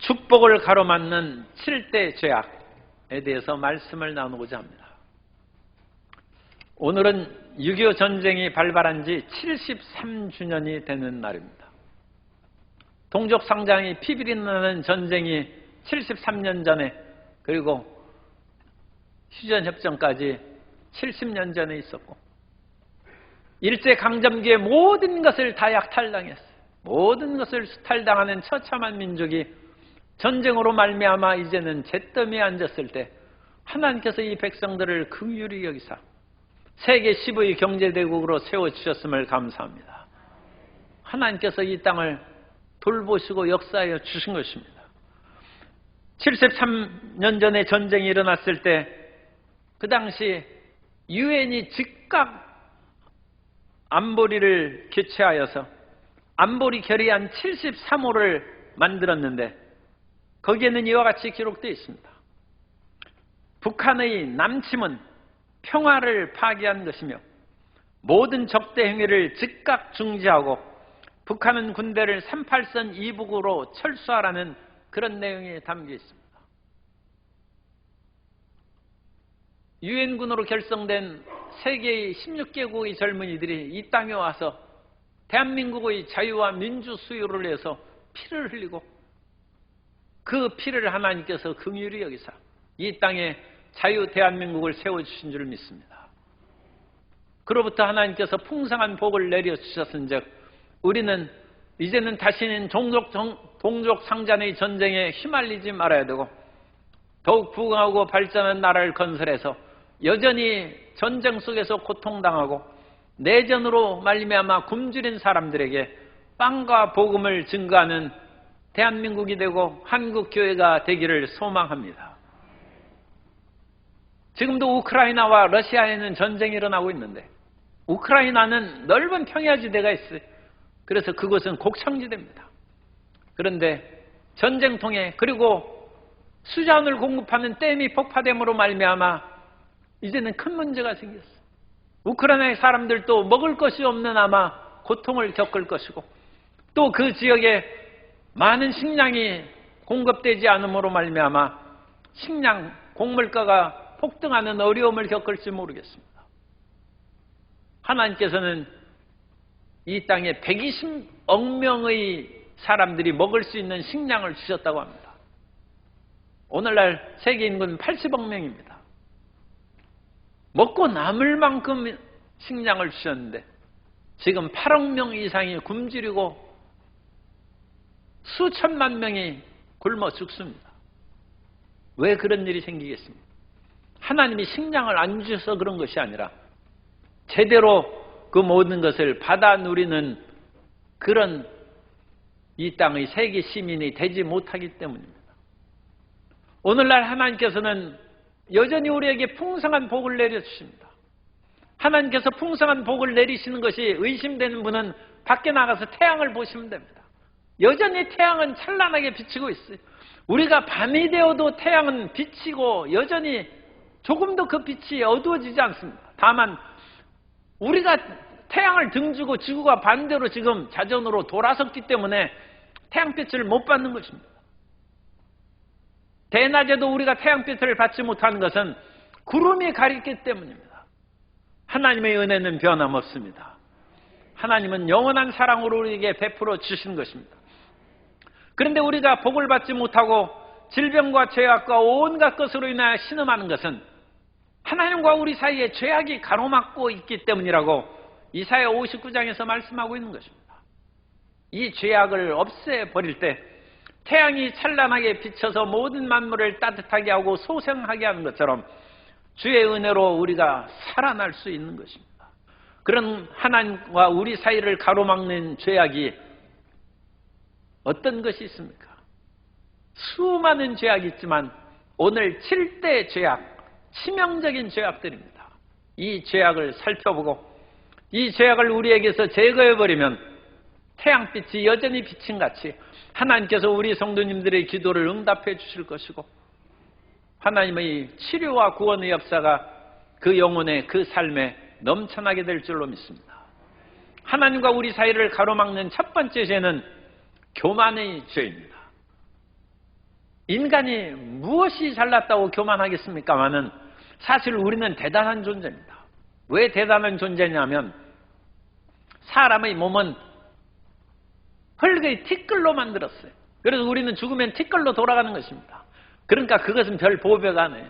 축복을 가로막는 7대 죄악에 대해서 말씀을 나누고자 합니다. 오늘은 6.25 전쟁이 발발한 지 73주년이 되는 날입니다. 동족 상장이 피비린 나는 전쟁이 73년 전에, 그리고 휴전협정까지 70년 전에 있었고, 일제강점기에 모든 것을 다 약탈당했어요. 모든 것을 수탈당하는 처참한 민족이 전쟁으로 말미암아 이제는 잿더미에 앉았을 때 하나님께서 이 백성들을 긍휼히 여기사 세계 10의 경제대국으로 세워주셨음을 감사합니다. 하나님께서 이 땅을 돌보시고 역사하여 주신 것입니다. 73년 전에 전쟁이 일어났을 때 그 당시 유엔이 즉각 안보리를 개최하여서 안보리 결의안 73호를 만들었는데 거기에는 이와 같이 기록되어 있습니다. 북한의 남침은 평화를 파괴한 것이며 모든 적대 행위를 즉각 중지하고 북한은 군대를 38선 이북으로 철수하라는 그런 내용이 담겨 있습니다. 유엔군으로 결성된 세계의 16개국의 젊은이들이 이 땅에 와서 대한민국의 자유와 민주 수요를 위해서 피를 흘리고 그 피를 하나님께서 긍휼히 여기사 이 땅에 자유 대한민국을 세워주신 줄 믿습니다. 그로부터 하나님께서 풍성한 복을 내려주셨은즉 우리는 이제는 다시는 동족 상잔의 전쟁에 휘말리지 말아야 되고 더욱 부강하고 발전한 나라를 건설해서 여전히 전쟁 속에서 고통당하고 내전으로 말미암아 굶주린 사람들에게 빵과 복음을 증거하는 대한민국이 되고 한국교회가 되기를 소망합니다. 지금도 우크라이나와 러시아에는 전쟁이 일어나고 있는데 우크라이나는 넓은 평야지대가 있어요. 그래서 그곳은 곡창지대입니다. 그런데 전쟁통에 그리고 수자원을 공급하는 댐이 폭파됨으로 말미암아 이제는 큰 문제가 생겼어요. 우크라이나의 사람들도 먹을 것이 없는 아마 고통을 겪을 것이고 또 그 지역에 많은 식량이 공급되지 않음으로 말미암아 식량, 곡물가가 폭등하는 어려움을 겪을지 모르겠습니다. 하나님께서는 이 땅에 120억 명의 사람들이 먹을 수 있는 식량을 주셨다고 합니다. 오늘날 세계 인구는 80억 명입니다. 먹고 남을 만큼 식량을 주셨는데 지금 8억 명 이상이 굶주리고 수천만 명이 굶어 죽습니다. 왜 그런 일이 생기겠습니까? 하나님이 식량을 안 주셔서 그런 것이 아니라 제대로 그 모든 것을 받아 누리는 그런 이 땅의 세계 시민이 되지 못하기 때문입니다. 오늘날 하나님께서는 여전히 우리에게 풍성한 복을 내려주십니다. 하나님께서 풍성한 복을 내리시는 것이 의심되는 분은 밖에 나가서 태양을 보시면 됩니다. 여전히 태양은 찬란하게 비치고 있어요. 우리가 밤이 되어도 태양은 비치고 여전히 조금도 그 빛이 어두워지지 않습니다. 다만 우리가 태양을 등지고 지구가 반대로 지금 자전으로 돌아섰기 때문에 태양빛을 못 받는 것입니다. 대낮에도 우리가 태양빛을 받지 못하는 것은 구름이 가리기 때문입니다. 하나님의 은혜는 변함없습니다. 하나님은 영원한 사랑으로 우리에게 베풀어 주신 것입니다. 그런데 우리가 복을 받지 못하고 질병과 죄악과 온갖 것으로 인하여 신음하는 것은 하나님과 우리 사이에 죄악이 가로막고 있기 때문이라고 이사야 59장에서 말씀하고 있는 것입니다. 이 죄악을 없애버릴 때 태양이 찬란하게 비쳐서 모든 만물을 따뜻하게 하고 소생하게 하는 것처럼 주의 은혜로 우리가 살아날 수 있는 것입니다. 그런 하나님과 우리 사이를 가로막는 죄악이 어떤 것이 있습니까? 수많은 죄악이 있지만 오늘 7대 죄악, 치명적인 죄악들입니다. 이 죄악을 살펴보고 이 죄악을 우리에게서 제거해버리면 태양빛이 여전히 비친 같이 하나님께서 우리 성도님들의 기도를 응답해 주실 것이고 하나님의 치료와 구원의 역사가 그 영혼의 그 삶에 넘쳐나게 될 줄로 믿습니다. 하나님과 우리 사이를 가로막는 첫 번째 죄는 교만의 죄입니다. 인간이 무엇이 잘났다고 교만하겠습니까마는 사실 우리는 대단한 존재입니다. 왜 대단한 존재냐면 사람의 몸은 흙의 티끌로 만들었어요. 그래서 우리는 죽으면 티끌로 돌아가는 것입니다. 그러니까 그것은 별 보배가 안 해요.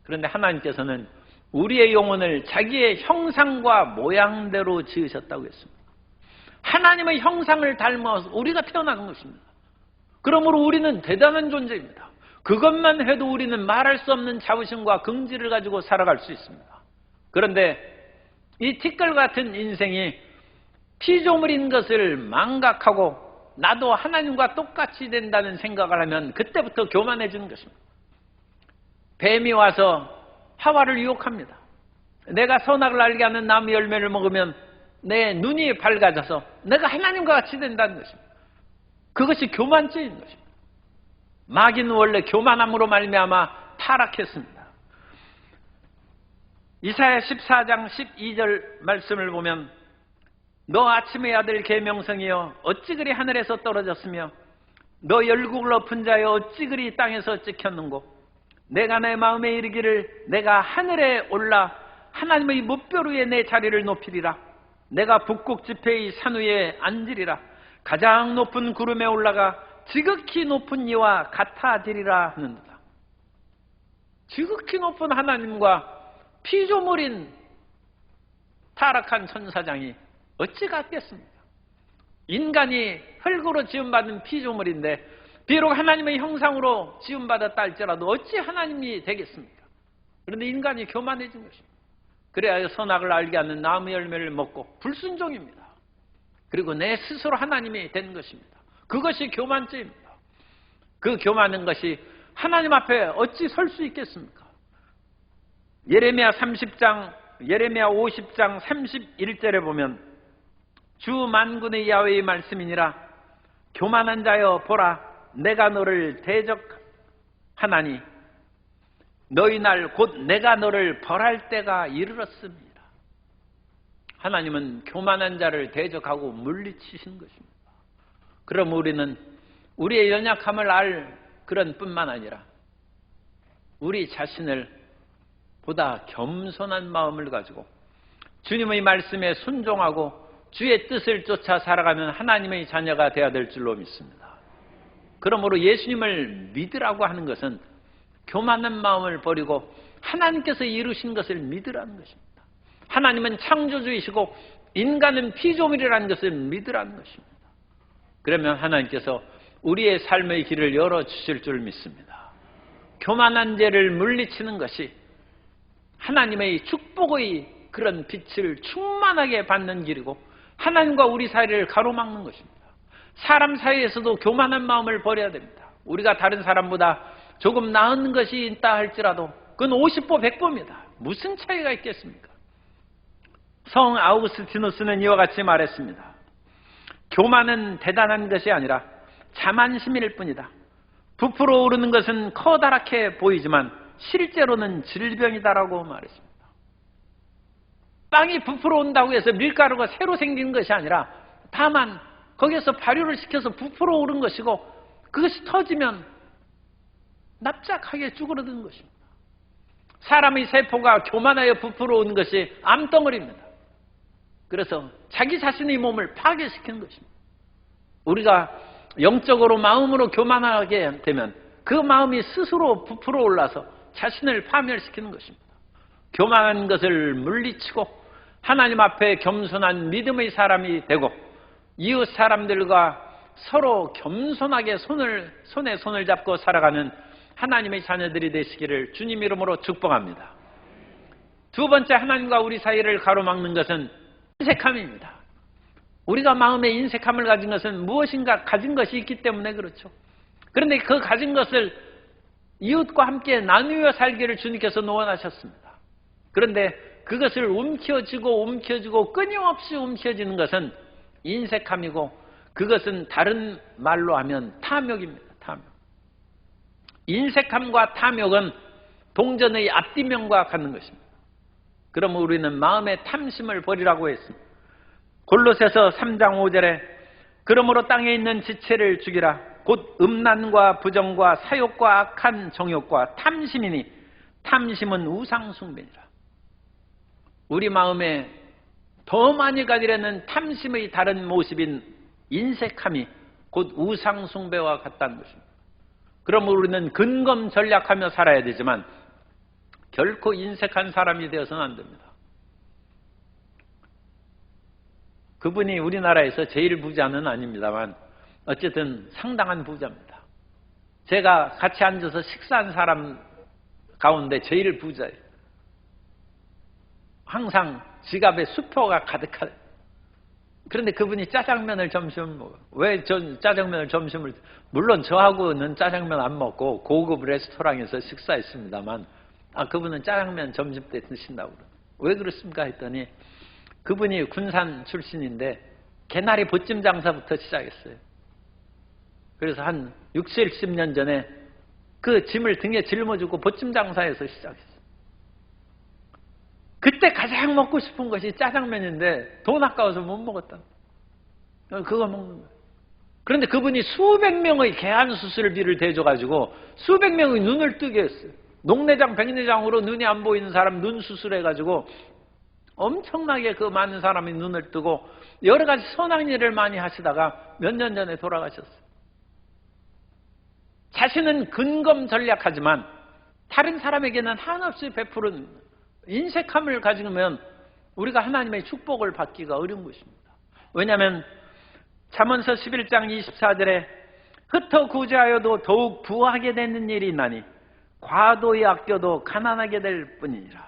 그런데 하나님께서는 우리의 영혼을 자기의 형상과 모양대로 지으셨다고 했습니다. 하나님의 형상을 닮아서 우리가 태어나는 것입니다. 그러므로 우리는 대단한 존재입니다. 그것만 해도 우리는 말할 수 없는 자부심과 긍지를 가지고 살아갈 수 있습니다. 그런데 이 티끌 같은 인생이 피조물인 것을 망각하고 나도 하나님과 똑같이 된다는 생각을 하면 그때부터 교만해지는 것입니다. 뱀이 와서 하와를 유혹합니다. 내가 선악을 알게 하는 나무 열매를 먹으면 내 눈이 밝아져서 내가 하나님과 같이 된다는 것입니다. 그것이 교만죄인 것입니다. 마귀는 원래 교만함으로 말미암아 타락했습니다. 이사야 14장 12절 말씀을 보면 너 아침의 아들 계명성이여 어찌 그리 하늘에서 떨어졌으며 너 열국을 엎은 자여 어찌 그리 땅에서 찍혔는고 내가 내 마음에 이르기를 내가 하늘에 올라 하나님의 무뼈 위에 내 자리를 높이리라. 내가 북극 지폐의 산 위에 앉으리라. 가장 높은 구름에 올라가 지극히 높은 이와 같아지리라 하는도다. 지극히 높은 하나님과 피조물인 타락한 천사장이 어찌 같겠습니까? 인간이 흙으로 지음받은 피조물인데 비록 하나님의 형상으로 지음받았다 할지라도 어찌 하나님이 되겠습니까? 그런데 인간이 교만해진 것입니다. 그래야 선악을 알게 하는 나무 열매를 먹고 불순종입니다. 그리고 내 스스로 하나님이 된 것입니다. 그것이 교만죄입니다. 그 교만한 것이 하나님 앞에 어찌 설 수 있겠습니까? 예레미야 50장 31절에 보면 주 만군의 야훼의 말씀이니라. 교만한 자여 보라 내가 너를 대적하나니 너희 날 곧 내가 너를 벌할 때가 이르렀습니다. 하나님은 교만한 자를 대적하고 물리치시는 것입니다. 그럼 우리는 우리의 연약함을 알 그런 뿐만 아니라 우리 자신을 보다 겸손한 마음을 가지고 주님의 말씀에 순종하고 주의 뜻을 쫓아 살아가는 하나님의 자녀가 되어야 될 줄로 믿습니다. 그러므로 예수님을 믿으라고 하는 것은 교만한 마음을 버리고 하나님께서 이루신 것을 믿으라는 것입니다. 하나님은 창조주이시고 인간은 피조물이라는 것을 믿으라는 것입니다. 그러면 하나님께서 우리의 삶의 길을 열어주실 줄 믿습니다. 교만한 죄를 물리치는 것이 하나님의 축복의 그런 빛을 충만하게 받는 길이고 하나님과 우리 사이를 가로막는 것입니다. 사람 사이에서도 교만한 마음을 버려야 됩니다. 우리가 다른 사람보다 조금 나은 것이 있다 할지라도 그건 50보 100보입니다. 무슨 차이가 있겠습니까? 성 아우구스티누스는 이와 같이 말했습니다. 교만은 대단한 것이 아니라 자만심일 뿐이다. 부풀어 오르는 것은 커다랗게 보이지만 실제로는 질병이다라고 말했습니다. 빵이 부풀어 온다고 해서 밀가루가 새로 생기는 것이 아니라 다만 거기에서 발효를 시켜서 부풀어 오른 것이고 그것이 터지면 납작하게 쭈그러드는 것입니다. 사람의 세포가 교만하여 부풀어 오는 것이 암덩어리입니다. 그래서 자기 자신의 몸을 파괴시키는 것입니다. 우리가 영적으로 마음으로 교만하게 되면 그 마음이 스스로 부풀어 올라서 자신을 파멸시키는 것입니다. 교만한 것을 물리치고 하나님 앞에 겸손한 믿음의 사람이 되고 이웃 사람들과 서로 겸손하게 손에 손을 잡고 살아가는 하나님의 자녀들이 되시기를 주님 이름으로 축복합니다. 두 번째, 하나님과 우리 사이를 가로막는 것은 인색함입니다. 우리가 마음에 인색함을 가진 것은 무엇인가 가진 것이 있기 때문에 그렇죠. 그런데 그 가진 것을 이웃과 함께 나누어 살기를 주님께서 노원하셨습니다. 그런데 그것을 움켜쥐고 끊임없이 움켜쥐는 것은 인색함이고 그것은 다른 말로 하면 탐욕입니다. 탐욕. 인색함과 탐욕은 동전의 앞뒤면과 같은 것입니다. 그러면 우리는 마음의 탐심을 버리라고 했습니다. 골로새서 3장 5절에 그러므로 땅에 있는 지체를 죽이라 곧 음란과 부정과 사욕과 악한 정욕과 탐심이니 탐심은 우상숭배니라. 우리 마음에 더 많이 가지려는 탐심의 다른 모습인 인색함이 곧 우상숭배와 같다는 것입니다. 그러므로 우리는 근검 전략하며 살아야 되지만 결코 인색한 사람이 되어서는 안 됩니다. 그분이 우리나라에서 제일 부자는 아닙니다만 어쨌든 상당한 부자입니다. 제가 같이 앉아서 식사한 사람 가운데 제일 부자예요. 항상 지갑에 수표가 가득하다. 그런데 그분이 짜장면을 점심 먹어요. 왜 전 짜장면을 점심을, 물론 저하고는 짜장면 안 먹고 고급 레스토랑에서 식사했습니다만 그분은 짜장면 점심 때 드신다고 그래요. 왜 그렇습니까 했더니 그분이 군산 출신인데 개나리 보찜 장사부터 시작했어요. 그래서 한 60, 70년 전에 그 짐을 등에 짊어지고 보찜 장사에서 시작했어요. 그때 가장 먹고 싶은 것이 짜장면인데 돈 아까워서 못 먹었다. 그거 먹는 거예요. 그런데 그분이 수백 명의 개안 수술비를 대줘가지고 수백 명의 눈을 뜨게 했어요. 녹내장, 백내장으로 눈이 안 보이는 사람 눈 수술해가지고 엄청나게 그 많은 사람이 눈을 뜨고 여러 가지 선한 일을 많이 하시다가 몇 년 전에 돌아가셨어요. 자신은 근검 전략하지만 다른 사람에게는 한없이 베푸는 인색함을 가지면 우리가 하나님의 축복을 받기가 어려운 것입니다. 왜냐하면 잠언서 11장 24절에 흩어 구제하여도 더욱 부하게 되는 일이 있나니 과도히 아껴도 가난하게 될 뿐이니라.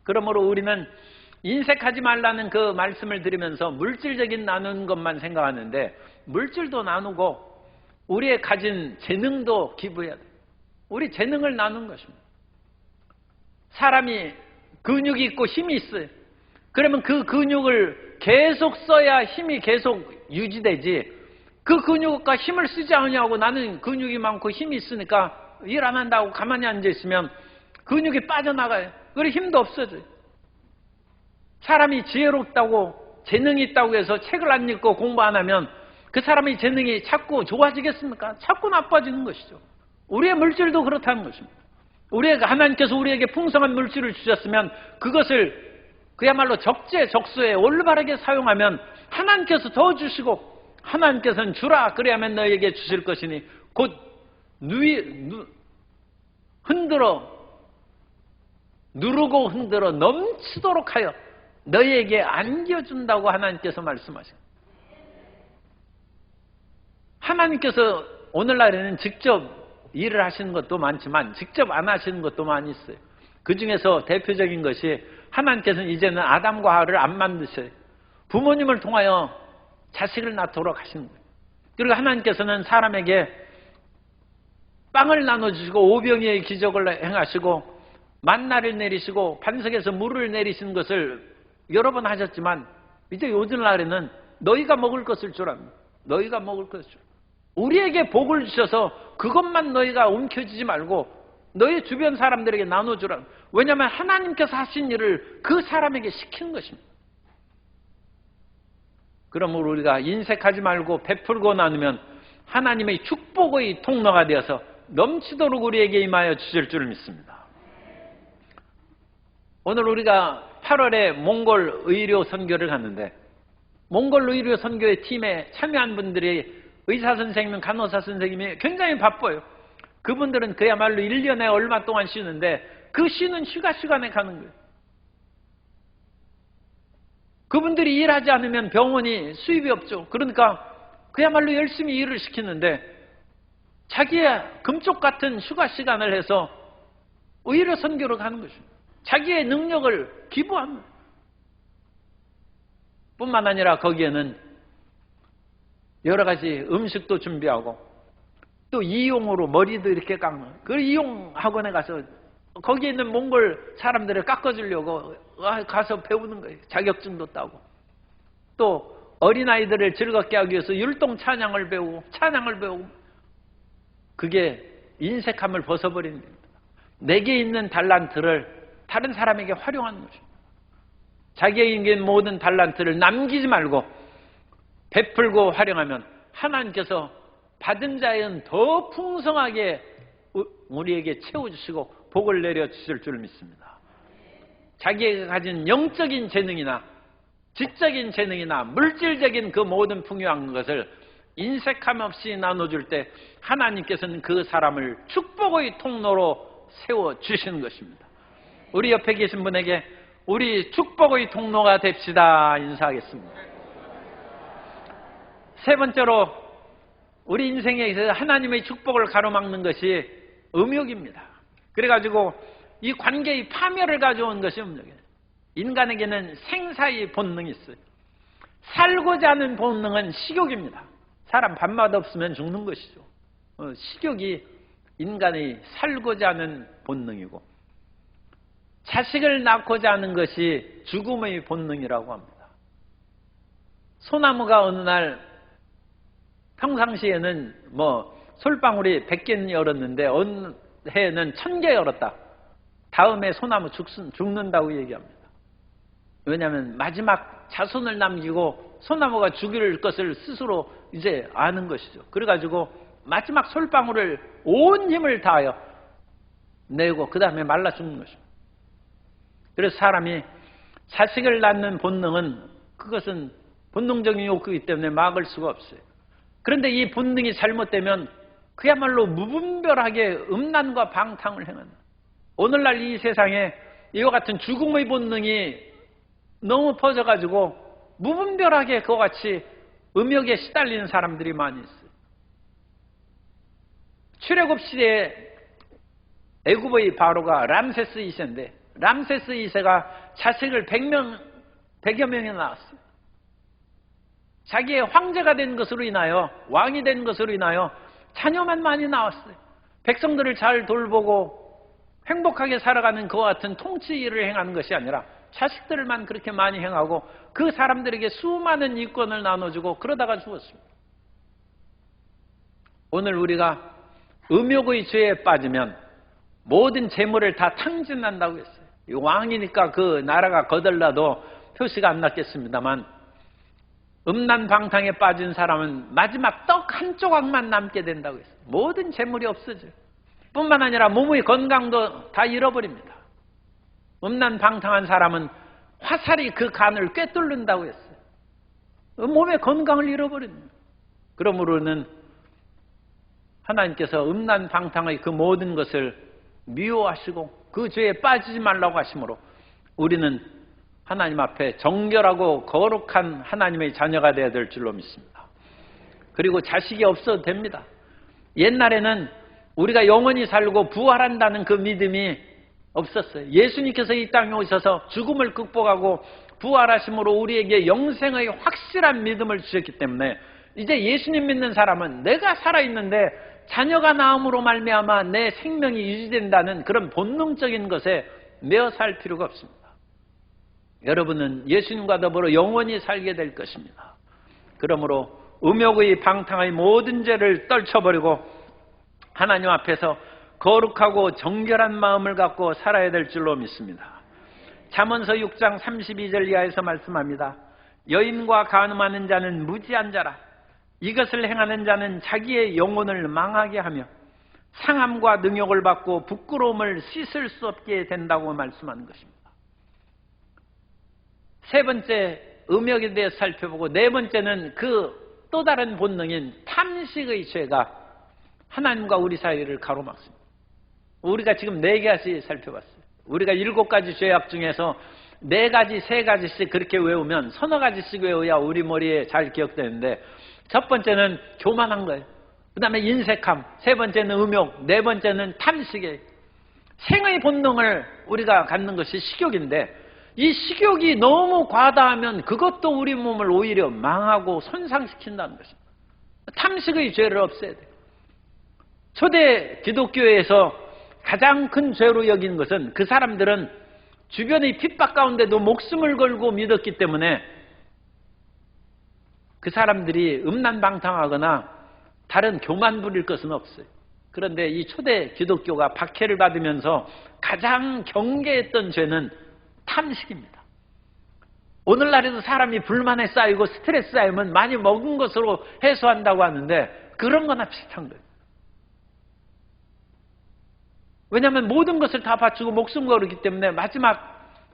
그러므로 우리는 인색하지 말라는 그 말씀을 들으면서 물질적인 나누는 것만 생각하는데 물질도 나누고 우리의 가진 재능도 기부해야 돼요. 우리 재능을 나누는 것입니다. 사람이 근육이 있고 힘이 있어요. 그러면 그 근육을 계속 써야 힘이 계속 유지되지, 그 근육과 힘을 쓰지 않냐고 나는 근육이 많고 힘이 있으니까 일 안 한다고 가만히 앉아 있으면 근육이 빠져나가요. 그리고 힘도 없어져요. 사람이 지혜롭다고 재능이 있다고 해서 책을 안 읽고 공부 안 하면 그 사람의 재능이 자꾸 좋아지겠습니까? 자꾸 나빠지는 것이죠. 우리의 물질도 그렇다는 것입니다. 하나님께서 우리에게 풍성한 물질을 주셨으면 그것을 그야말로 적재적소에 올바르게 사용하면 하나님께서 더 주시고, 하나님께서는 주라 그래야만 너희에게 주실 것이니 곧 누르고 흔들어 넘치도록 하여 너희에게 안겨준다고 하나님께서 말씀하십니다. 하나님께서 오늘날에는 직접 일을 하시는 것도 많지만 직접 안 하시는 것도 많이 있어요. 그 중에서 대표적인 것이 하나님께서는 이제는 아담과 하와를 안 만드셔요. 부모님을 통하여 자식을 낳도록 하시는 거예요. 그리고 하나님께서는 사람에게 빵을 나눠주시고 오병이의 기적을 행하시고 만나를 내리시고 반석에서 물을 내리시는 것을 여러 번 하셨지만 이제 요즘날에는 너희가 먹을 것을 주랍니다. 너희가 먹을 것을 주라. 우리에게 복을 주셔서 그것만 너희가 움켜쥐지 말고 너희 주변 사람들에게 나눠주라. 왜냐하면 하나님께서 하신 일을 그 사람에게 시키는 것입니다. 그러므로 우리가 인색하지 말고 베풀고 나누면 하나님의 축복의 통로가 되어서 넘치도록 우리에게 임하여 주실 줄 믿습니다. 오늘 우리가 8월에 몽골 의료 선교를 갔는데 몽골 의료 선교의 팀에 참여한 분들이 의사 선생님, 간호사 선생님이 굉장히 바빠요. 그분들은 그야말로 1년에 얼마 동안 쉬는데 그 쉬는 휴가 시간에 가는 거예요. 그분들이 일하지 않으면 병원이 수입이 없죠. 그러니까 그야말로 열심히 일을 시키는데 자기의 금쪽 같은 휴가 시간을 해서 의료 선교로 가는 것입니다. 자기의 능력을 기부하는 거예요. 뿐만 아니라 거기에는 여러 가지 음식도 준비하고 또 이용으로 머리도 이렇게 깎는, 그 이용 학원에 가서 거기에 있는 몽골 사람들을 깎아주려고 가서 배우는 거예요. 자격증도 따고 또 어린아이들을 즐겁게 하기 위해서 율동 찬양을 배우고 그게 인색함을 벗어버리는 겁니다. 내게 있는 달란트를 다른 사람에게 활용하는 것입니다. 자기에게 있는 모든 달란트를 남기지 말고 베풀고 활용하면 하나님께서 받은 자에는 더 풍성하게 우리에게 채워주시고 복을 내려주실 줄 믿습니다. 자기가 가진 영적인 재능이나 지적인 재능이나 물질적인 그 모든 풍요한 것을 인색함 없이 나눠줄 때 하나님께서는 그 사람을 축복의 통로로 세워주시는 것입니다. 우리 옆에 계신 분에게 우리 축복의 통로가 됩시다 인사하겠습니다. 세 번째로 우리 인생에 있어서 하나님의 축복을 가로막는 것이 음욕입니다. 그래가지고 이 관계의 파멸을 가져온 것이 음욕이에요. 인간에게는 생사의 본능이 있어요. 살고자 하는 본능은 식욕입니다. 사람 밥맛 없으면 죽는 것이죠. 식욕이 인간의 살고자 하는 본능이고, 자식을 낳고자 하는 것이 죽음의 본능이라고 합니다. 소나무가 어느 날 평상시에는 솔방울이 100개 열었는데 어느 해에는 1000개 열었다. 다음에 소나무 죽는다고 얘기합니다. 왜냐하면 마지막 자손을 남기고 소나무가 죽일 것을 스스로 이제 아는 것이죠. 그래가지고 마지막 솔방울을 온 힘을 다하여 내고 그 다음에 말라 죽는 것입니다. 그래서 사람이 자식을 낳는 본능은, 그것은 본능적인 욕구이기 때문에 막을 수가 없어요. 그런데 이 본능이 잘못되면 그야말로 무분별하게 음란과 방탕을 행한다. 오늘날 이 세상에 이와 같은 죽음의 본능이 너무 퍼져가지고 무분별하게 그와 같이 음욕에 시달리는 사람들이 많이 있어요. 출애굽 시대에 애굽의 바로가 람세스 2세인데 람세스 2세가 자식을 100여 명이 낳았어요. 자기의 황제가 된 것으로 인하여, 왕이 된 것으로 인하여 자녀만 많이 낳았어요. 백성들을 잘 돌보고 행복하게 살아가는 그와 같은 통치 일을 행하는 것이 아니라 자식들만 그렇게 많이 행하고 그 사람들에게 수많은 이권을 나눠주고 그러다가 죽었습니다. 오늘 우리가 음욕의 죄에 빠지면 모든 재물을 다 탕진한다고 했어요. 왕이니까 그 나라가 거덜나도 표시가 안 났겠습니다만, 음란 방탕에 빠진 사람은 마지막 떡 한 조각만 남게 된다고 했어요. 모든 재물이 없어져요. 뿐만 아니라 몸의 건강도 다 잃어버립니다. 음란 방탕한 사람은 화살이 그 간을 꿰뚫는다고 했어요. 몸의 건강을 잃어버립니다. 그러므로는 하나님께서 음란 방탕의 그 모든 것을 미워하시고 그 죄에 빠지지 말라고 하시므로 우리는 하나님 앞에 정결하고 거룩한 하나님의 자녀가 되어야 될 줄로 믿습니다. 그리고 자식이 없어도 됩니다. 옛날에는 우리가 영원히 살고 부활한다는 그 믿음이 없었어요. 예수님께서 이 땅에 오셔서 죽음을 극복하고 부활하심으로 우리에게 영생의 확실한 믿음을 주셨기 때문에 이제 예수님 믿는 사람은 내가 살아있는데 자녀가 나음으로 말미암아 내 생명이 유지된다는 그런 본능적인 것에 매어 살 필요가 없습니다. 여러분은 예수님과 더불어 영원히 살게 될 것입니다. 그러므로 음욕의 방탕의 모든 죄를 떨쳐버리고 하나님 앞에서 거룩하고 정결한 마음을 갖고 살아야 될 줄로 믿습니다. 잠언서 6장 32절 이하에서 말씀합니다. 여인과 간음하는 자는 무지한 자라. 이것을 행하는 자는 자기의 영혼을 망하게 하며 상함과 능욕을 받고 부끄러움을 씻을 수 없게 된다고 말씀하는 것입니다. 세 번째, 음욕에 대해서 살펴보고 네 번째는 그 또 다른 본능인 탐식의 죄가 하나님과 우리 사이를 가로막습니다. 우리가 지금 4가지 살펴봤어요. 우리가 7가지 죄악 중에서 4가지, 3가지씩 그렇게 외우면 서너 가지씩 외워야 우리 머리에 잘 기억되는데, 첫 번째는 교만한 거예요. 그 다음에 인색함, 세 번째는 음욕, 네 번째는 탐식이에요. 생의 본능을 우리가 갖는 것이 식욕인데, 이 식욕이 너무 과다하면 그것도 우리 몸을 오히려 망하고 손상시킨다는 것입니다. 탐식의 죄를 없애야 돼요. 초대 기독교에서 가장 큰 죄로 여긴 것은 그 사람들은 주변의 핍박 가운데도 목숨을 걸고 믿었기 때문에 그 사람들이 음란방탕하거나 다른 교만 부릴 것은 없어요. 그런데 이 초대 기독교가 박해를 받으면서 가장 경계했던 죄는 탐식입니다. 오늘날에도 사람이 불만에 쌓이고 스트레스 쌓이면 많이 먹은 것으로 해소한다고 하는데 그런 거나 비슷한 거예요. 왜냐하면 모든 것을 다 바치고 목숨 걸었기 때문에 마지막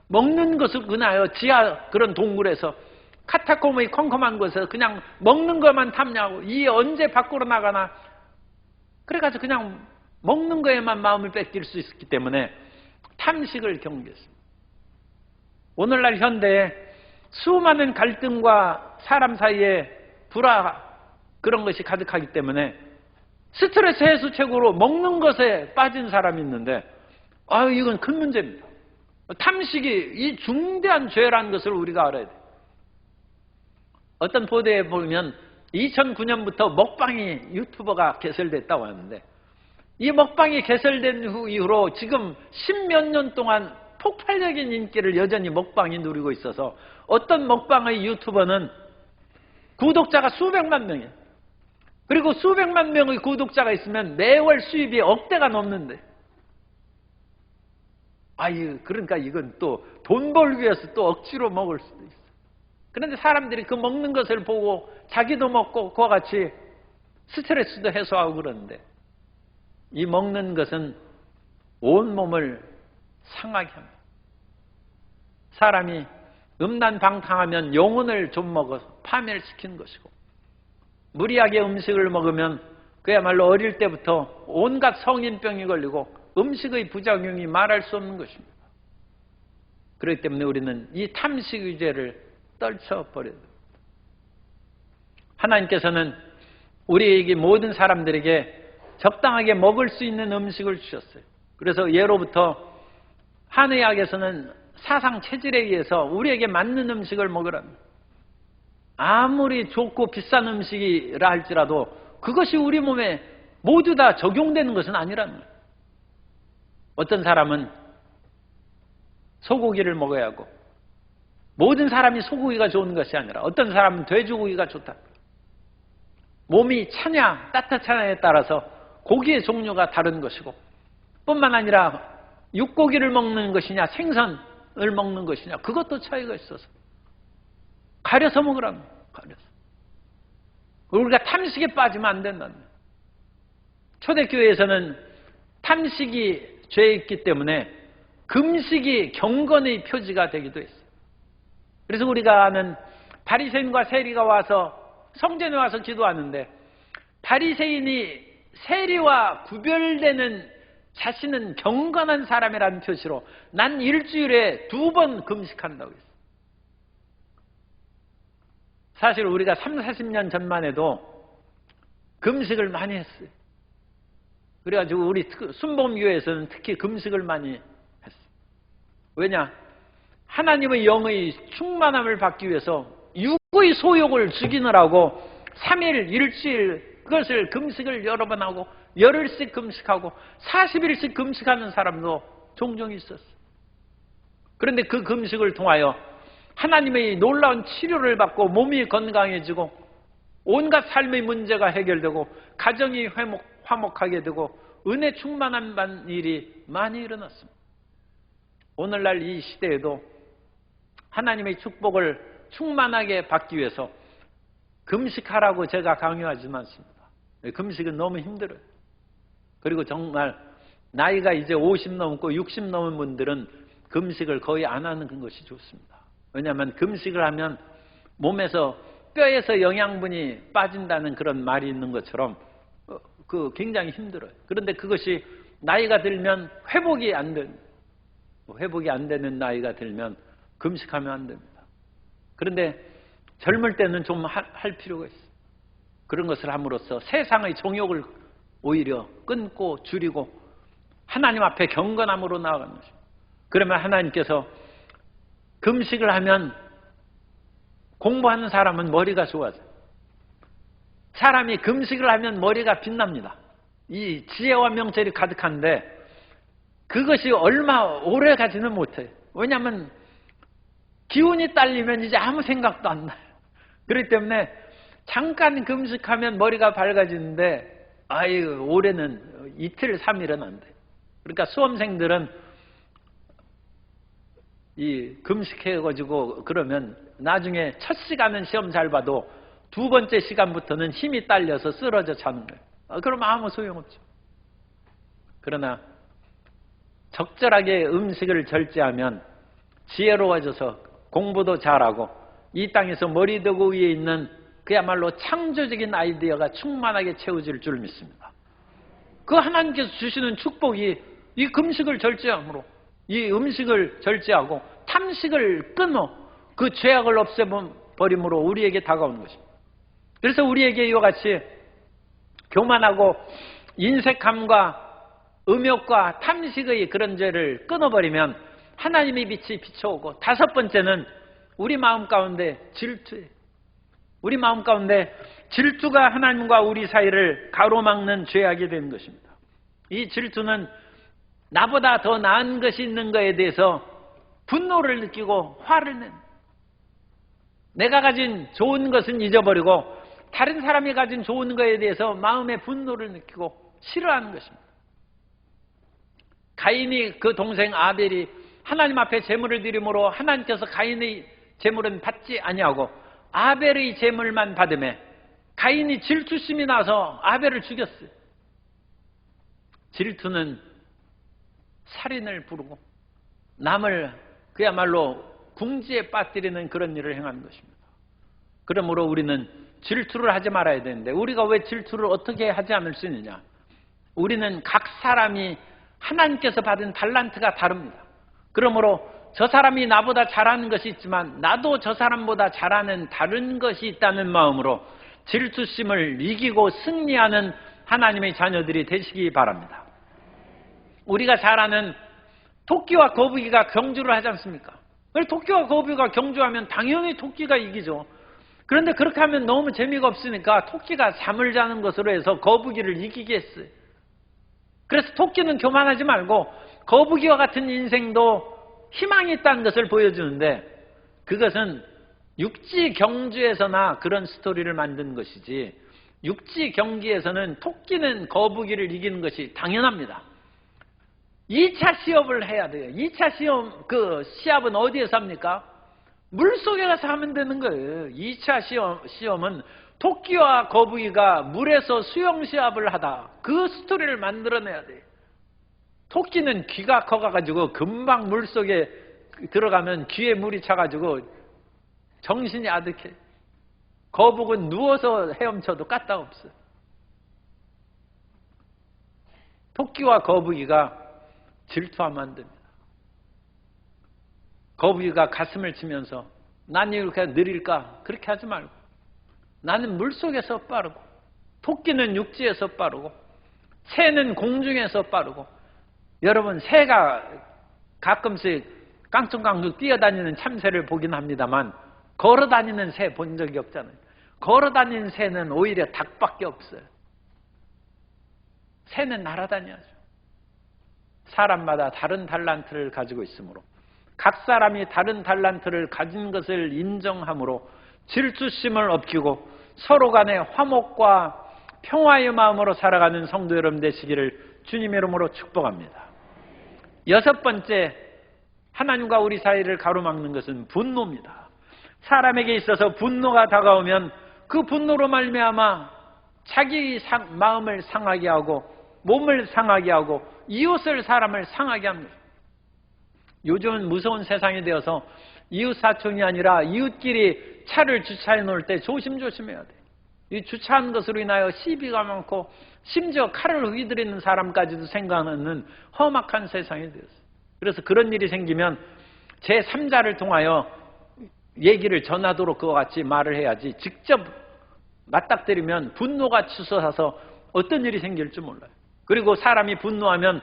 먹는 것을 그나요 지하 그런 동굴에서 카타콤의 컴컴한 곳에서 그냥 먹는 것만 탐냐고 이 언제 밖으로 나가나 그래가지고 그냥 먹는 거에만 마음을 뺏길 수 있었기 때문에 탐식을 경계했습니다. 오늘날 현대에 수많은 갈등과 사람 사이에 불화 그런 것이 가득하기 때문에 스트레스 해소 책으로 먹는 것에 빠진 사람이 있는데 이건 큰 문제입니다. 탐식이 이 중대한 죄라는 것을 우리가 알아야 돼요. 어떤 보도에 보면 2009년부터 먹방이 유튜버가 개설됐다고 하는데 이 먹방이 개설된 이후로 지금 10몇 년 동안 폭발적인 인기를 여전히 먹방이 누리고 있어서 어떤 먹방의 유튜버는 구독자가 수백만 명이에요. 그리고 수백만 명의 구독자가 있으면 매월 수입이 억대가 넘는데 그러니까 이건 또 돈 벌기 위해서 또 억지로 먹을 수도 있어. 그런데 사람들이 그 먹는 것을 보고 자기도 먹고 그와 같이 스트레스도 해소하고 그러는데 이 먹는 것은 온몸을 상하게 합니다. 사람이 음란방탕하면 영혼을 좀 먹어서 파멸시키는 것이고 무리하게 음식을 먹으면 그야말로 어릴 때부터 온갖 성인병이 걸리고 음식의 부작용이 말할 수 없는 것입니다. 그렇기 때문에 우리는 이 탐식의 죄를 떨쳐버려야 됩니다. 하나님께서는 우리에게 모든 사람들에게 적당하게 먹을 수 있는 음식을 주셨어요. 그래서 예로부터 한의학에서는 사상 체질에 의해서 우리에게 맞는 음식을 먹으랍니다. 아무리 좋고 비싼 음식이라 할지라도 그것이 우리 몸에 모두 다 적용되는 것은 아니라는 거예요. 어떤 사람은 소고기를 먹어야 하고 모든 사람이 소고기가 좋은 것이 아니라 어떤 사람은 돼지고기가 좋다. 몸이 차냐 따뜻하냐에 따라서 고기의 종류가 다른 것이고 뿐만 아니라 육고기를 먹는 것이냐 생선을 먹는 것이냐 그것도 차이가 있어서 가려서 먹으라는 거예요. 가려서. 우리가 탐식에 빠지면 안 된다는 거예요. 초대교회에서는 탐식이 죄였기 때문에 금식이 경건의 표지가 되기도 했어요. 그래서 우리가 아는 바리새인과 세리가 와서 성전에 와서 기도하는데 바리새인이 세리와 구별되는 자신은 경건한 사람이라는 표시로 난 일주일에 2번 금식한다고 했어요. 사실 우리가 30-40년 전만 해도 금식을 많이 했어요. 그래가지고 우리 순복음교회에서는 특히 금식을 많이 했어요. 왜냐? 하나님의 영의 충만함을 받기 위해서 육의 소욕을 죽이느라고 3일, 일주일 그것을 금식을 여러 번 하고 열흘씩 금식하고 40일씩 금식하는 사람도 종종 있었어요. 그런데 그 금식을 통하여 하나님의 놀라운 치료를 받고 몸이 건강해지고 온갖 삶의 문제가 해결되고 가정이 화목하게 되고 은혜 충만한 일이 많이 일어났습니다. 오늘날 이 시대에도 하나님의 축복을 충만하게 받기 위해서 금식하라고 제가 강요하지는 않습니다. 금식은 너무 힘들어요. 그리고 정말 나이가 이제 50 넘고 60 넘은 분들은 금식을 거의 안 하는 것이 좋습니다. 왜냐하면 금식을 하면 몸에서 뼈에서 영양분이 빠진다는 그런 말이 있는 것처럼 굉장히 힘들어요. 그런데 그것이 나이가 들면 회복이 안 되는 나이가 들면 금식하면 안 됩니다. 그런데 젊을 때는 좀 할 필요가 있어요. 그런 것을 함으로써 세상의 정욕을 오히려 끊고 줄이고 하나님 앞에 경건함으로 나아가는 것입니다. 그러면 하나님께서 금식을 하면 공부하는 사람은 머리가 좋아져요. 사람이 금식을 하면 머리가 빛납니다. 이 지혜와 명철이 가득한데 그것이 얼마 오래 가지는 못해요. 왜냐하면 기운이 딸리면 이제 아무 생각도 안 나요. 그렇기 때문에 잠깐 금식하면 머리가 밝아지는데 올해는 이틀, 3일은 안 돼요. 그러니까 수험생들은 이 금식해가지고 그러면 나중에 첫 시간은 시험 잘 봐도 두 번째 시간부터는 힘이 딸려서 쓰러져 자는 거예요. 그러면 아무 소용없죠. 그러나 적절하게 음식을 절제하면 지혜로워져서 공부도 잘하고 이 땅에서 머리도구 위에 있는 그야말로 창조적인 아이디어가 충만하게 채워질 줄 믿습니다. 그 하나님께서 주시는 축복이 이 금식을 절제함으로, 이 음식을 절제하고 탐식을 끊어 그 죄악을 없애버림으로 우리에게 다가오는 것입니다. 그래서 우리에게 이와 같이 교만하고 인색함과 음욕과 탐식의 그런 죄를 끊어버리면 하나님의 빛이 비춰오고, 다섯 번째는 우리 마음 가운데 질투예요. 우리 마음 가운데 질투가 하나님과 우리 사이를 가로막는 죄악이 되는 것입니다. 이 질투는 나보다 더 나은 것이 있는 것에 대해서 분노를 느끼고 화를 낸, 내가 가진 좋은 것은 잊어버리고 다른 사람이 가진 좋은 것에 대해서 마음의 분노를 느끼고 싫어하는 것입니다. 가인이 그 동생 아벨이 하나님 앞에 제물을 드림으로 하나님께서 가인의 제물은 받지 아니하고 아벨의 제물만 받으며 가인이 질투심이 나서 아벨을 죽였어요. 질투는 살인을 부르고 남을 그야말로 궁지에 빠뜨리는 그런 일을 행하는 것입니다. 그러므로 우리는 질투를 하지 말아야 되는데, 우리가 왜 질투를 어떻게 하지 않을 수 있느냐? 우리는 각 사람이 하나님께서 받은 달란트가 다릅니다. 그러므로 저 사람이 나보다 잘하는 것이 있지만 나도 저 사람보다 잘하는 다른 것이 있다는 마음으로 질투심을 이기고 승리하는 하나님의 자녀들이 되시기 바랍니다. 우리가 잘 아는 토끼와 거북이가 경주를 하지 않습니까? 토끼와 거북이가 경주하면 당연히 토끼가 이기죠. 그런데 그렇게 하면 너무 재미가 없으니까 토끼가 잠을 자는 것으로 해서 거북이를 이기게 했어요. 그래서 토끼는 교만하지 말고 거북이와 같은 인생도 희망이 있다는 것을 보여주는데, 그것은 육지 경주에서나 그런 스토리를 만든 것이지, 육지 경기에서는 토끼는 거북이를 이기는 것이 당연합니다. 2차 시합을 해야 돼요. 2차 시합은 어디에서 합니까? 물속에 가서 하면 되는 거예요. 2차 시험은 토끼와 거북이가 물에서 수영 시합을 하다, 그 스토리를 만들어내야 돼요. 토끼는 귀가 커가지고 금방 물속에 들어가면 귀에 물이 차가지고 정신이 아득해. 거북은 누워서 헤엄쳐도 까딱없어요. 토끼와 거북이가 질투하면 안 됩니다. 거북이가 가슴을 치면서 난 이렇게 느릴까? 그렇게 하지 말고, 나는 물속에서 빠르고, 토끼는 육지에서 빠르고, 새는 공중에서 빠르고. 여러분, 새가 가끔씩 깡충깡충 뛰어다니는 참새를 보긴 합니다만 걸어다니는 새 본 적이 없잖아요. 걸어다니는 새는 오히려 닭밖에 없어요. 새는 날아다녀야죠. 사람마다 다른 달란트를 가지고 있으므로 각 사람이 다른 달란트를 가진 것을 인정함으로 질투심을 없이고 서로 간에 화목과 평화의 마음으로 살아가는 성도 여러분 되시기를 주님의 이름으로 축복합니다. 여섯 번째, 하나님과 우리 사이를 가로막는 것은 분노입니다. 사람에게 있어서 분노가 다가오면 그 분노로 말미암아 자기 마음을 상하게 하고 몸을 상하게 하고 이웃을 사람을 상하게 합니다. 요즘은 무서운 세상이 되어서 이웃사촌이 아니라 이웃끼리 차를 주차해 놓을 때 조심조심해야 돼요. 이 주차하는 것으로 인하여 시비가 많고 심지어 칼을 휘두르는 사람까지도 생각하는 험악한 세상이 되었어요. 그래서 그런 일이 생기면 제3자를 통하여 얘기를 전하도록 그와 같이 말을 해야지, 직접 맞닥뜨리면 분노가 치솟아서 어떤 일이 생길지 몰라요. 그리고 사람이 분노하면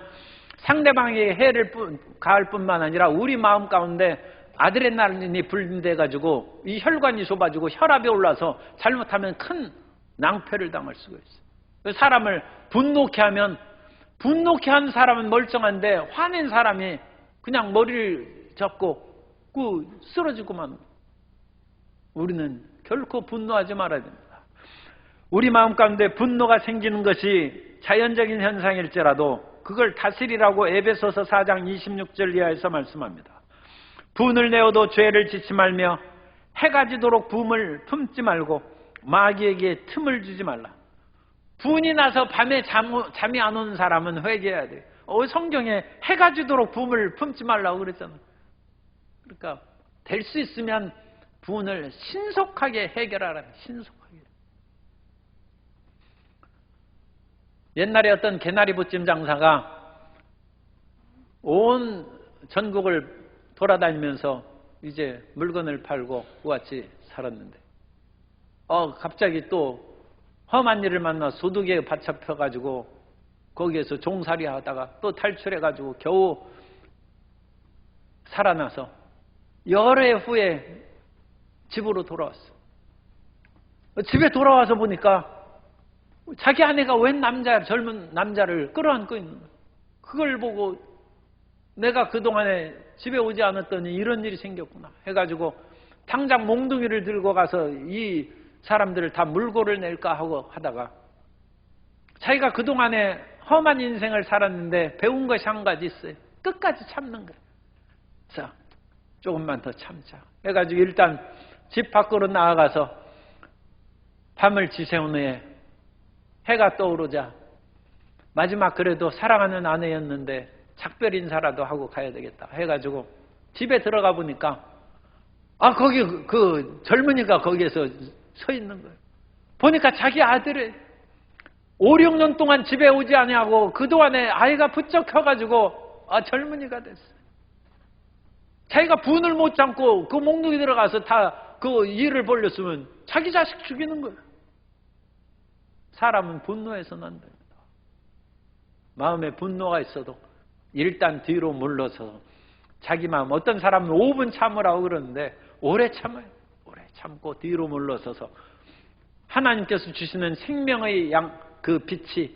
상대방에게 해를 가할 뿐만 아니라 우리 마음 가운데 아드레날린이 분비돼가지고 이 혈관이 좁아지고 혈압이 올라서 잘못하면 큰 낭패를 당할 수가 있어요. 사람을 분노케 하면, 분노케 한 사람은 멀쩡한데 화낸 사람이 그냥 머리를 잡고 쓰러지고만. 우리는 결코 분노하지 말아야 됩니다. 우리 마음 가운데 분노가 생기는 것이 자연적인 현상일지라도 그걸 다스리라고 에베소서 4장 26절 이하에서 말씀합니다. 분을 내어도 죄를 짓지 말며 해가 지도록 부음을 품지 말고 마귀에게 틈을 주지 말라. 분이 나서 밤에 잠이 안 오는 사람은 회개해야 돼요. 성경에 해가 지도록 분을 품지 말라고 그랬잖아. 그러니까 될 수 있으면 분을 신속하게 해결하라. 신속하게. 옛날에 어떤 개나리부찜 장사가 온 전국을 돌아다니면서 이제 물건을 팔고 우아치 살았는데 갑자기 또 험한 일을 만나 소득에 받잡혀가지고 거기에서 종살이 하다가 또 탈출해가지고 겨우 살아나서 열해 후에 집으로 돌아왔어. 집에 돌아와서 보니까 자기 아내가 웬 젊은 남자를 끌어안고 있는 거야. 그걸 보고 내가 그동안에 집에 오지 않았더니 이런 일이 생겼구나 해가지고 당장 몽둥이를 들고 가서 이 사람들을 다 물고를 낼까 하고 하다가 자기가 그동안에 험한 인생을 살았는데 배운 것이 한 가지 있어요. 끝까지 참는 거예요. 자, 조금만 더 참자 해가지고 일단 집 밖으로 나아가서 밤을 지새운 후에 해가 떠오르자 마지막 그래도 사랑하는 아내였는데 작별 인사라도 하고 가야 되겠다 해가지고 집에 들어가 보니까 거기 그 젊은이가 거기에서 서 있는 거예요. 보니까 자기 아들이 5, 6년 동안 집에 오지 아니하고 그동안에 아이가 부쩍 커가지고 젊은이가 됐어요. 자기가 분을 못 참고 그 몽둥이 들어가서 다 그 일을 벌렸으면 자기 자식 죽이는 거예요. 사람은 분노해서는 안 됩니다. 마음에 분노가 있어도 일단 뒤로 물러서 자기 마음, 어떤 사람은 5분 참으라고 그러는데 오래 참아요. 오래 참고 뒤로 물러서서 하나님께서 주시는 생명의 그 빛이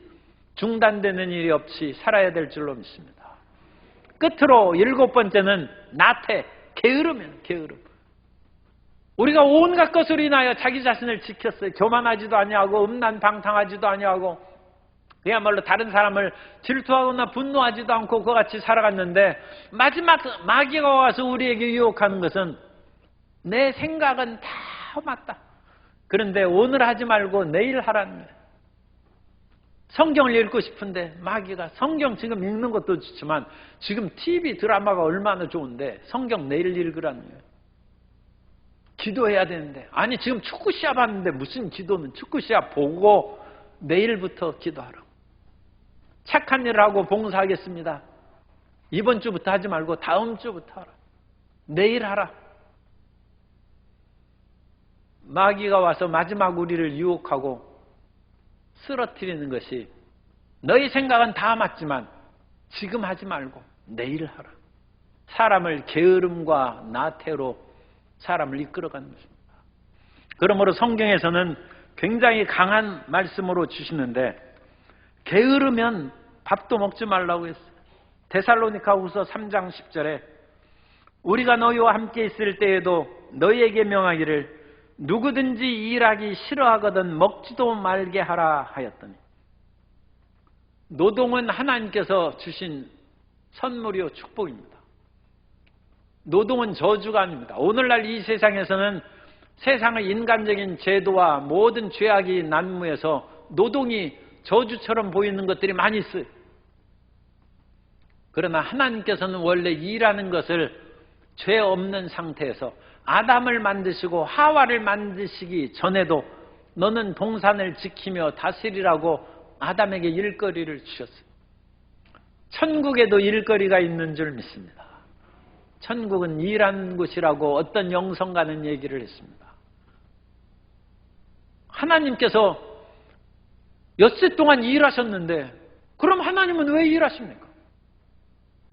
중단되는 일이 없이 살아야 될 줄로 믿습니다. 끝으로 7번째는 나태, 게으름이에요. 게으름. 우리가 온갖 것으로 인하여 자기 자신을 지켰어요. 교만하지도 아니하고 음란방탕하지도 아니하고 그야말로 다른 사람을 질투하거나 분노하지도 않고 그와 같이 살아갔는데 마지막 마귀가 와서 우리에게 유혹하는 것은 내 생각은 다 맞다. 그런데 오늘 하지 말고 내일 하라는 거예요. 성경을 읽고 싶은데 마귀가 성경 지금 읽는 것도 좋지만 지금 TV 드라마가 얼마나 좋은데 성경 내일 읽으라는 거예요. 기도해야 되는데 아니 지금 축구 시합 하는데 무슨 기도는 축구 시합 보고 내일부터 기도하라고. 착한 일을 하고 봉사하겠습니다. 이번 주부터 하지 말고 다음 주부터 하라. 내일 하라. 마귀가 와서 마지막 우리를 유혹하고 쓰러뜨리는 것이 너희 생각은 다 맞지만 지금 하지 말고 내일 하라. 사람을 게으름과 나태로 사람을 이끌어가는 것입니다. 그러므로 성경에서는 굉장히 강한 말씀으로 주시는데 게으르면 밥도 먹지 말라고 했어요. 데살로니가후서 3장 10절에 우리가 너희와 함께 있을 때에도 너희에게 명하기를 누구든지 일하기 싫어하거든 먹지도 말게 하라 하였더니 노동은 하나님께서 주신 선물이요 축복입니다. 노동은 저주가 아닙니다. 오늘날 이 세상에서는 세상의 인간적인 제도와 모든 죄악이 난무해서 노동이 저주처럼 보이는 것들이 많이 있어요. 그러나 하나님께서는 원래 일하는 것을 죄 없는 상태에서 아담을 만드시고 하와를 만드시기 전에도 너는 동산을 지키며 다스리라고 아담에게 일거리를 주셨어요. 천국에도 일거리가 있는 줄 믿습니다. 천국은 일하는 곳이라고 어떤 영성가는 얘기를 했습니다. 하나님께서 엿새 동안 일하셨는데 그럼 하나님은 왜 일하십니까?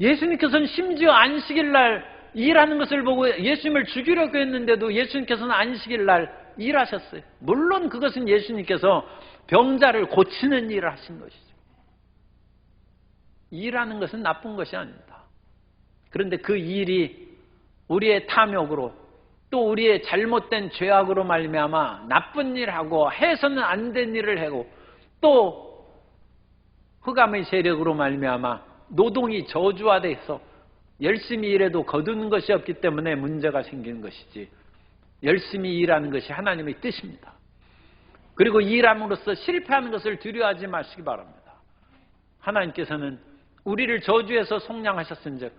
예수님께서는 심지어 안식일 날 일하는 것을 보고 예수님을 죽이려고 했는데도 예수님께서는 안식일 날 일하셨어요. 물론 그것은 예수님께서 병자를 고치는 일을 하신 것이죠. 일하는 것은 나쁜 것이 아닙니다. 그런데 그 일이 우리의 탐욕으로 또 우리의 잘못된 죄악으로 말미암아 나쁜 일하고 해서는 안 된 일을 하고 또 흑암의 세력으로 말미암아 노동이 저주화돼서 열심히 일해도 거두는 것이 없기 때문에 문제가 생기는 것이지 열심히 일하는 것이 하나님의 뜻입니다. 그리고 일함으로써 실패하는 것을 두려워하지 마시기 바랍니다. 하나님께서는 우리를 저주해서 속량하셨은즉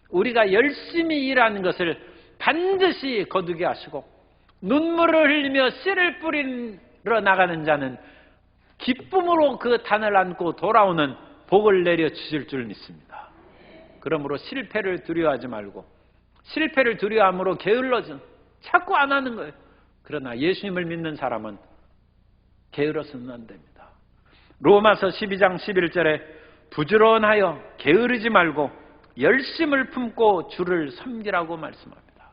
우리가 열심히 일하는 것을 반드시 거두게 하시고 눈물을 흘리며 씨를 뿌리러 나가는 자는 기쁨으로 그 단을 안고 돌아오는 복을 내려 주실 줄 믿습니다. 그러므로 실패를 두려워하지 말고 실패를 두려워함으로 게을러진 자꾸 안 하는 거예요. 그러나 예수님을 믿는 사람은 게을러서는 안 됩니다. 로마서 12장 11절에 부지런하여 게으르지 말고 열심을 품고 주를 섬기라고 말씀합니다.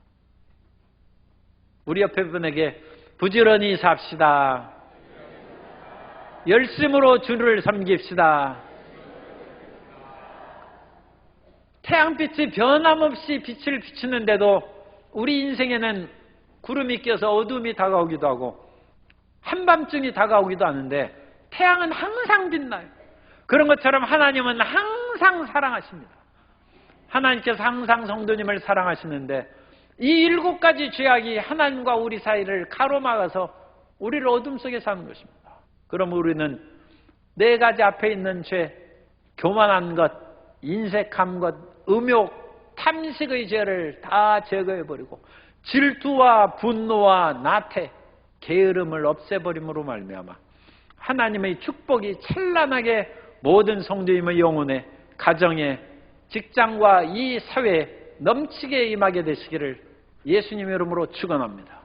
우리 옆에 분에게 부지런히 삽시다. 열심으로 주를 섬깁시다. 태양빛이 변함없이 빛을 비추는데도 우리 인생에는 구름이 껴서 어둠이 다가오기도 하고 한밤중이 다가오기도 하는데 태양은 항상 빛나요. 그런 것처럼 하나님은 항상 사랑하십니다. 하나님께서 항상 성도님을 사랑하시는데 이 7가지 죄악이 하나님과 우리 사이를 가로막아서 우리를 어둠 속에 사는 것입니다. 그럼 우리는 4가지 앞에 있는 죄, 교만한 것, 인색한 것, 음욕, 탐식의 죄를 다 제거해버리고 질투와 분노와 나태, 게으름을 없애버림으로 말미암아 하나님의 축복이 찬란하게 모든 성도님의 영혼에, 가정에, 직장과 이 사회에 넘치게 임하게 되시기를 예수님의 이름으로 축원합니다.